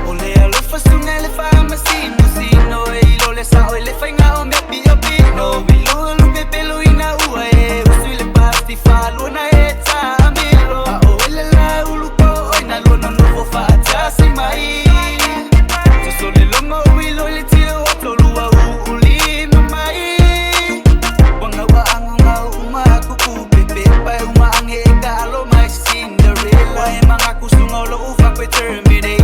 Ole alo fasunga le fa masino sino e lo le sa le fa nga o me bi no we lo pe pelo ina ue usu le pasti fa lo na eta amilo o le la ulu ko ina lo no no fa ta si mai so le lo mo we lo le tiro o lo wa uli mai wanga wa anga uma ku ku pepe pa uma ange ka lo mai Cinderella e manga ku sunga lo ufa pe termine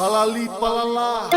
Palali palala